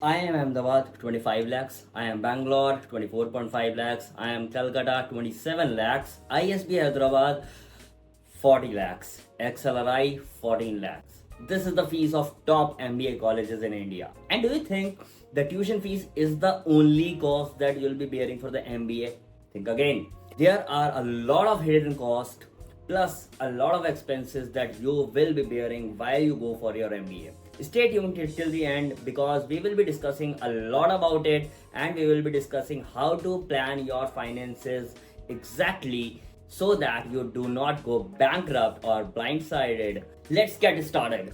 I am Ahmedabad 25 lakhs. I am Bangalore 24.5 lakhs. I am Calcutta 27 lakhs. ISB Hyderabad 40 lakhs. XLRI 14 lakhs. This is the fees of top MBA colleges in India. And do you think the tuition fees is the only cost that you'll be bearing for the MBA? Think again. There are a lot of hidden costs plus a lot of expenses that you will be bearing while you go for your MBA. Stay tuned till the end because we will be discussing a lot about it and we will be discussing how to plan your finances exactly so that you do not go bankrupt or blindsided. Let's get started.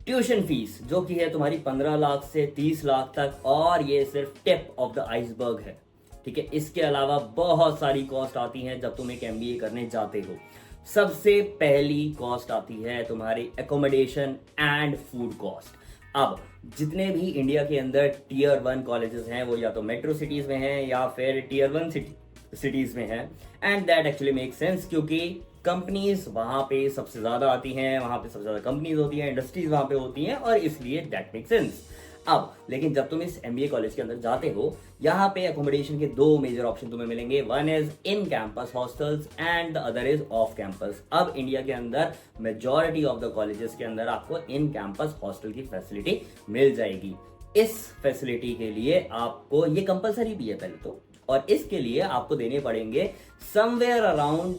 Tuition fees जो कि है तुम्हारी 15 लाख से 30 लाख तक और ये सिर्फ tip of the iceberg है। ठीक है, इसके अलावा बहुत सारी कॉस्ट आती हैं जब तुम एक एमबीए करने जाते हो। सबसे पहली कॉस्ट आती है तुम्हारी एकोमोडेशन एंड फूड कॉस्ट। अब जितने भी इंडिया के अंदर टीयर 1 कॉलेजेस हैं वो या तो मेट्रो सिटीज में हैं या फिर टीयर 1 सिटीज में हैं and that actually make sense क्योंकि कंपनीज वहां पे सबसे ज्यादा आती हैं, वहां पे सबसे ज्यादा कंपनीज होती हैं, इंडस्ट्रीज वहां पे होती हैं और इसलिए दैट मेक सेंस। अब लेकिन जब तुम इस एमबीए कॉलेज के अंदर जाते हो यहाँ पे अकोमोडेशन के दो मेजर ऑप्शन तुम्हें मिलेंगे। One is in campus hostels and the other is off campus. अब इंडिया के अंदर मेजॉरिटी ऑफ द कॉलेजेस के अंदर आपको इन कैंपस हॉस्टल की फैसिलिटी मिल जाएगी। इस फैसिलिटी के लिए आपको ये कंपलसरी भी है पहले तो, और इसके लिए आपको देने पड़ेंगे समवेयर अराउंड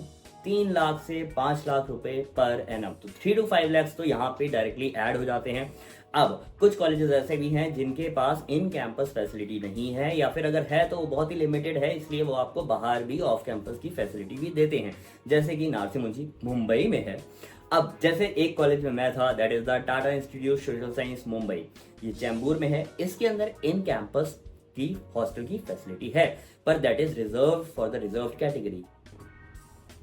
3 लाख से 5 लाख रुपए पर एनम। तो 3 to 5 लाख तो यहाँ पे डायरेक्टली ऐड हो जाते हैं। अब कुछ कॉलेजेस ऐसे भी हैं जिनके पास इन कैंपस फैसिलिटी नहीं है या फिर अगर है तो वो बहुत ही लिमिटेड है, इसलिए वो आपको बाहर भी ऑफ कैंपस की फैसिलिटी भी देते हैं, जैसे कि नार्सी मुंशी मुंबई में है। अब जैसे एक कॉलेज में मैं था, that is the Tata institute social science Mumbai, ये चैम्बूर में है। इसके अंदर इन कैंपस की हॉस्टल की फैसिलिटी है पर that is reserve for the reserve category.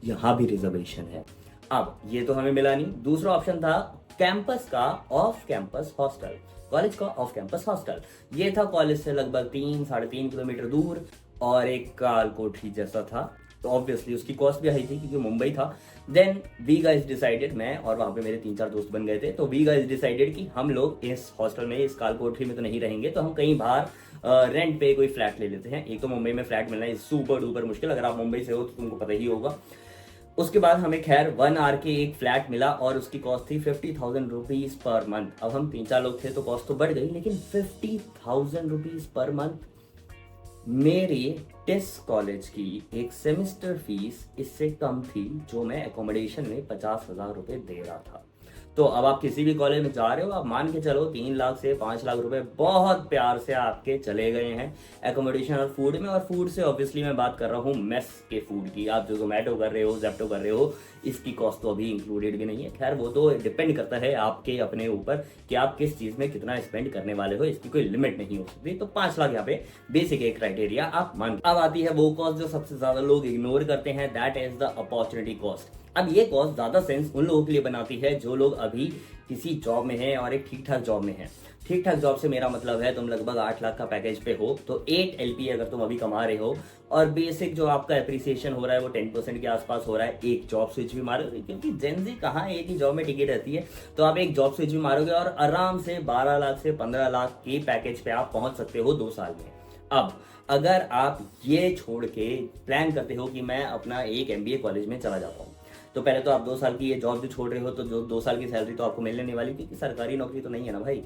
यहां भी रिजर्वेशन है। अब ये तो हमें मिला नहीं। दूसरा ऑप्शन था कैंपस का ऑफ कैंपस हॉस्टल, कॉलेज का ऑफ कैंपस हॉस्टल। ये था कॉलेज से लगभग 3-3.5 किलोमीटर दूर और एक काल कोठरी जैसा था, तो ऑब्वियसली उसकी कॉस्ट भी हाई थी क्योंकि मुंबई था। देन वी गाइस डिसाइडेड, मैं और वहां पे मेरे 3-4 दोस्त बन गए थे, तो वी गाइस डिसाइडेड कि हम लोग इस हॉस्टल में, इस काल कोठरी में तो नहीं रहेंगे, तो हम कहीं बाहर रेंट पे कोई फ्लैट ले लेते हैं। एक तो मुंबई में फ्लैट मिलना इज सुपर डुपर मुश्किल, अगर आप मुंबई से हो तो तुमको पता ही होगा। उसके बाद हमें खैर 1 आवर के एक फ्लैट मिला और उसकी कॉस्ट थी 50,000 रुपीज पर मंथ। अब हम 3-4 लोग थे तो कॉस्ट तो बढ़ गई, लेकिन 50,000 रुपीज पर मंथ मेरे टिस कॉलेज की एक सेमेस्टर फीस इससे कम थी जो मैं एकोमोडेशन में 50,000 रुपए दे रहा था। तो अब आप किसी भी कॉलेज में जा रहे हो, आप मान के चलो 3 लाख से 5 लाख रुपए बहुत प्यार से आपके चले गए हैं एकोमोडेशन और फूड में। और फूड से ऑब्वियसली मैं बात कर रहा हूँ मेस के फूड की। आप जो जोमेटो कर रहे हो, जेप्टो कर रहे हो, इसकी कॉस्ट तो अभी इंक्लूडेड भी नहीं है। खैर वो तो डिपेंड करता है आपके अपने ऊपर कि आप किस चीज में कितना स्पेंड करने वाले हो, इसकी कोई लिमिट नहीं हो सकती। तो 5 लाख यहाँ पे बेसिक एक क्राइटेरिया आप मान। अब आती है वो कॉस्ट जो सबसे ज्यादा लोग इग्नोर करते हैं, that is the opportunity cost. अब ये कॉस्ट ज्यादा सेंस उन लोगों के लिए बनाती है जो लोग अभी किसी जॉब में हैं और एक ठीक ठाक जॉब में हैं। ठीक ठाक जॉब से मेरा मतलब है तुम लगभग 8 लाख का पैकेज पे हो, तो 8 LPA अगर तुम अभी कमा रहे हो और बेसिक जो आपका एप्रिसिएशन हो रहा है वो 10% के आसपास हो रहा है, एक जॉब स्विच भी मारोगे, क्योंकि जेनजी कहाँ एक ही जॉब में टिकी रहती है, तो आप एक जॉब स्विच भी मारोगे और आराम से 12 लाख से 15 लाख के पैकेज पे आप पहुंच सकते हो 2 साल में। अब अगर आप ये छोड़ के प्लान करते हो कि मैं अपना एक MBA कॉलेज में चला जाता हूँ, तो पहले तो आप 2 साल की ये जॉब जो छोड़ रहे हो, तो जो 2 साल की सैलरी तो आपको मिलने नहीं वाली क्योंकि सरकारी नौकरी तो नहीं है ना भाई।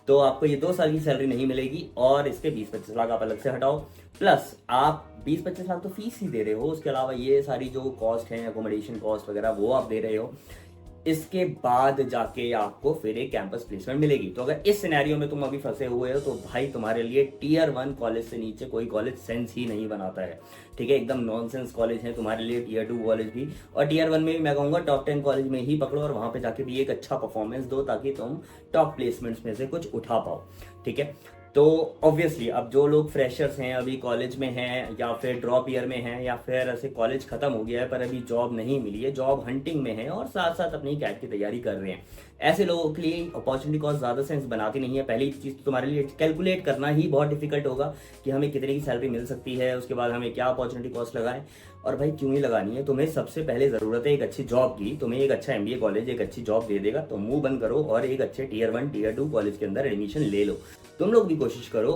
तो आपको ये 2 साल की सैलरी नहीं मिलेगी और इसके 20-25 लाख आप अलग से हटाओ, प्लस आप 20-25 लाख तो फीस ही दे रहे हो, उसके अलावा ये सारी जो कॉस्ट है, एकोमोडेशन कॉस्ट वगैरह, वो आप दे रहे हो। इसके बाद जाके आपको फिर एक कैंपस प्लेसमेंट मिलेगी। तो अगर इस सिनेरियो में तुम अभी फंसे हुए हो तो भाई तुम्हारे लिए टीयर 1 कॉलेज से नीचे कोई कॉलेज सेंस ही नहीं बनाता है। ठीक है, एकदम नॉनसेंस कॉलेज है तुम्हारे लिए टीयर 2 कॉलेज भी, और टीयर 1 में भी मैं कहूंगा टॉप 10 कॉलेज में ही पकड़ो और वहां पे जाके भी एक अच्छा परफॉर्मेंस दो ताकि तुम टॉप प्लेसमेंट्स में से कुछ उठा पाओ। ठीक है, तो ऑब्वियसली अब जो लोग फ्रेशर्स हैं, अभी कॉलेज में हैं या फिर ड्रॉप ईयर में हैं या फिर ऐसे कॉलेज खत्म हो गया है पर अभी जॉब नहीं मिली है, जॉब हंटिंग में है और साथ साथ अपनी कैट की तैयारी कर रहे हैं, ऐसे लोगों के लिए अपॉर्चुनिटी कॉस्ट ज्यादा सेंस बनाती नहीं है। पहली चीज तो तुम्हारे लिए कैलकुलेट करना ही बहुत डिफिकल्ट होगा कि हमें कितने की सैलरी मिल सकती है, उसके बाद हमें क्या अपॉर्चुनिटी कॉस्ट लगाएं। और भाई क्यों ही लगानी है, तुम्हें सबसे पहले जरूरत है एक अच्छी जॉब की। तुम्हें एक अच्छा एमबीए कॉलेज एक अच्छी जॉब दे देगा, तो मुंह बंद करो और एक अच्छे टीयर 1 टीयर 2 कॉलेज के अंदर एडमिशन ले लो। तुम लोग भी कोशिश करो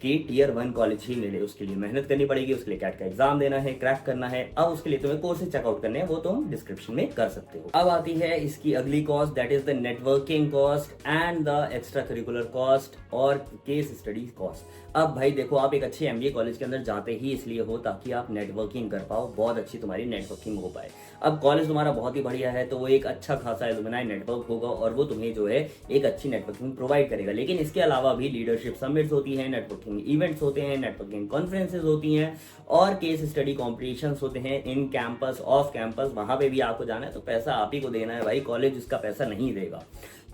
कि टीयर 1 कॉलेज ही मिले। उसके लिए मेहनत करनी पड़ेगी, उसके लिए कैट का एग्जाम देना है, क्रैक करना है। अब उसके लिए तुम्हें कोर्सेज चेकआउट करने हैं, वो तुम डिस्क्रिप्शन में कर सकते हो। अब आती है इसकी अगली cost, that is the networking cost and the extra curricular cost और केस स्टडी कॉस्ट। अब भाई देखो, आप एक अच्छे एमबीए कॉलेज के अंदर जाते ही इसलिए हो ताकि आप नेटवर्किंग कर पाओ, बहुत अच्छी तुम्हारी नेटवर्किंग हो पाए। अब कॉलेज तुम्हारा बहुत ही बढ़िया है तो वो एक अच्छा खासा एलुमनाई नेटवर्क होगा और वो तुम्हें जो है एक अच्छी नेटवर्किंग प्रोवाइड करेगा। लेकिन इसके अलावा भी लीडरशिप समिट्स होती हैं, नेटवर्किंग इवेंट्स होते हैं, नेटवर्किंग कॉन्फ्रेंसेज होती हैं और केस स्टडी कॉम्पिटिशन्स होते हैं इन कैंपस ऑफ कैंपस। वहां पे भी आपको जाना है तो पैसा आप ही को देना है भाई, कॉलेज उसका पैसा नहीं देगा।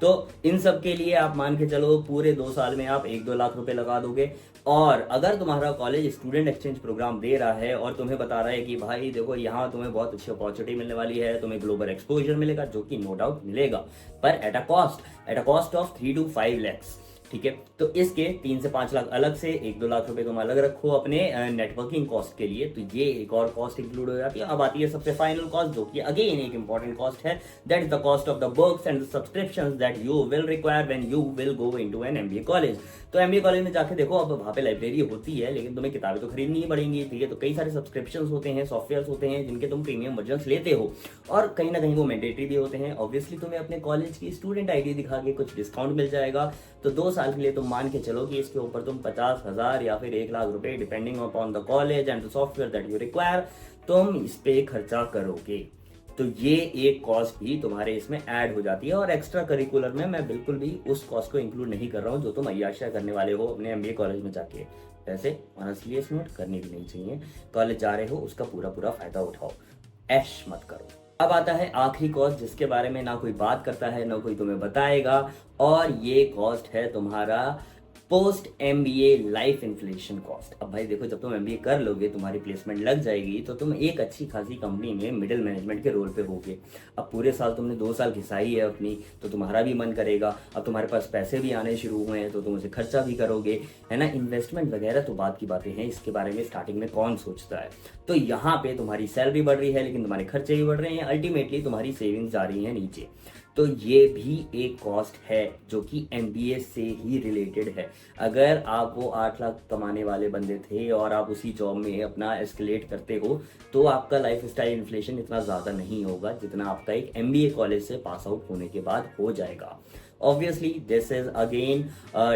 तो इन सब के लिए आप मान के चलो पूरे 2 साल में आप 1-2 लाख रुपए लगा दोगे। और अगर तुम्हारा कॉलेज स्टूडेंट एक्सचेंज प्रोग्राम दे रहा है और तुम्हें बता रहा है कि भाई देखो यहाँ तुम्हें बहुत अच्छी अपॉर्चुनिटी मिलने वाली है, तुम्हें ग्लोबल एक्सपोजर मिलेगा, जो कि नो डाउट मिलेगा, पर at a cost of 3 to 5 lakhs। ठीक है, तो इसके 3 से 5 लाख अलग से, 1-2 लाख रुपए तुम अलग रखो अपने नेटवर्किंग कॉस्ट के लिए, तो ये एक और कॉस्ट इंक्लूड हो जाती है। अब आती है सबसे फाइनल कॉस्ट, जो कि अगेन एक इंपॉर्टेंट कॉस्ट है, that is the cost of the books and the subscriptions that you will require when you will go into an MBA college. तो एमबीए कॉलेज में जाके देखो, अब वहाँ पे लाइब्रेरी होती है लेकिन तुम्हें किताबें तो खरीदनी ही पड़ेंगी। ठीक है, तो कई सारे सब्सक्रिप्शंस होते हैं, सॉफ्टवेयर होते हैं जिनके तुम प्रीमियम वर्जन लेते हो और कहीं ना कहीं वो मैंडेटरी भी होते हैं। ऑब्वियसली तुम्हें अपने कॉलेज की स्टूडेंट आईडी दिखा के कुछ डिस्काउंट मिल जाएगा, तो 2 साल के लिए तुम मान के चलो कि इसके ऊपर तुम 50,000 या फिर 1 लाख रुपए, depending upon the college and the software that you require, तुम इस पे खर्चा करोगे। तो ये एक कॉस्ट भी तुम्हारे इसमें ऐड हो जाती है। और एक्स्ट्रा करिकुलर में मैं बिल्कुल भी उस कॉस्ट को इंक्लूड नहीं कर रहा हूँ जो तुम अय्याशा करने वाले हो अपने एमबीए कॉलेज में जाके। वैसे ऑनेस्टली इस नोट करनी भी नहीं चाहिए, कॉलेज जा रहे हो उसका पूरा फायदा उठाओ, ऐश मत करो। अब आता है आखिरी कॉस्ट, जिसके बारे में ना कोई बात करता है ना कोई तुम्हें बताएगा, और ये कॉस्ट है तुम्हारा post MBA life inflation cost. अब भाई देखो, जब तुम एमबीए कर लोगे, तुम्हारी प्लेसमेंट लग जाएगी, तो तुम एक अच्छी खासी कंपनी में मिडिल मैनेजमेंट के रोल पे होगे। अब पूरे साल तुमने 2 साल घिसाई है अपनी, तो तुम्हारा भी मन करेगा, अब तुम्हारे पास पैसे भी आने शुरू हुए हैं तो तुम उसे खर्चा भी करोगे, है ना। इन्वेस्टमेंट वगैरह तो बात की बातें हैं, इसके बारे में स्टार्टिंग में कौन सोचता है। तो यहाँ पे तुम्हारी सैलरी बढ़ रही है लेकिन तुम्हारे खर्चे भी बढ़ रहे हैं, अल्टीमेटली तुम्हारी सेविंग्स जा रही है नीचे। तो ये भी एक कॉस्ट है जो कि एमबीए से ही रिलेटेड है। अगर आप वो 8 लाख कमाने वाले बंदे थे और आप उसी जॉब में अपना एस्केलेट करते हो, तो आपका लाइफ स्टाइल इन्फ्लेशन इतना ज़्यादा नहीं होगा जितना आपका एक एमबीए कॉलेज से पास आउट होने के बाद हो जाएगा। Obviously, this is again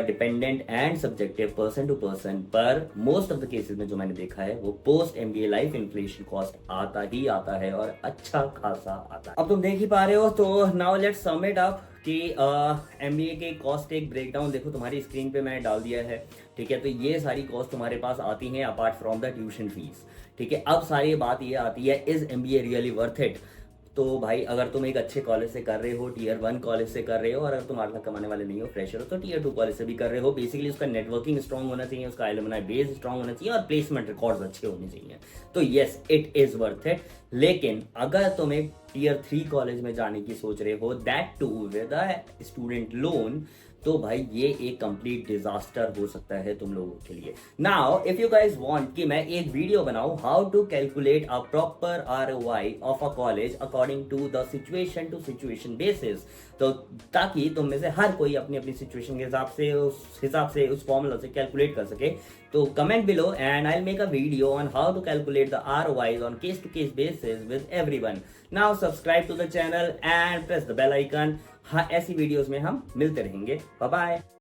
dependent and subjective person to person, पर most of the cases में जो मैंने देखा है वो post MBA life inflation cost आता ही आता है और अच्छा खासा आता है। अब तुम देख ही पा रहे हो, तो now let's sum it up कि MBA के कॉस्ट एक ब्रेकडाउन देखो तुम्हारी स्क्रीन पे मैंने डाल दिया है। ठीक है, तो ये सारी कॉस्ट तुम्हारे पास आती हैं apart from the tuition fees. ठीक है, अब सारी बात ये आती है, is MBA really worth it. तो भाई अगर तुम एक अच्छे कॉलेज से कर रहे हो, टीयर 1 कॉलेज से कर रहे हो, और अगर तुम 8 लाख कमाने वाले नहीं हो, फ्रेशर हो, तो टीयर 2 कॉलेज से भी कर रहे हो, बेसिकली उसका नेटवर्किंग स्ट्रांग होना चाहिए, उसका एलुमनाई बेस स्ट्रांग होना चाहिए और प्लेसमेंट रिकॉर्ड्स अच्छे होने चाहिए। तो yes, it is worth it. लेकिन अगर तुम एक टीयर 3 कॉलेज में जाने की सोच रहे हो, that too with a student loan, तो भाई ये एक कंप्लीट डिजास्टर हो सकता है तुम लोगों के लिए। Now if you guys want कि मैं एक वीडियो बनाऊं how to calculate a proper ROI of a college according to the situation to situation basis, तो ताकि तुम में से हर कोई अपनी अपनी सिचुएशन के हिसाब से उस फॉर्मूला से कैलकुलेट कर सके, तो comment below and I will make a video on how to calculate the ROIs on case to case basis with everyone. Now subscribe to the channel and press the bell icon. हाँ, ऐसी videos में हम मिलते रहेंगे। Bye bye.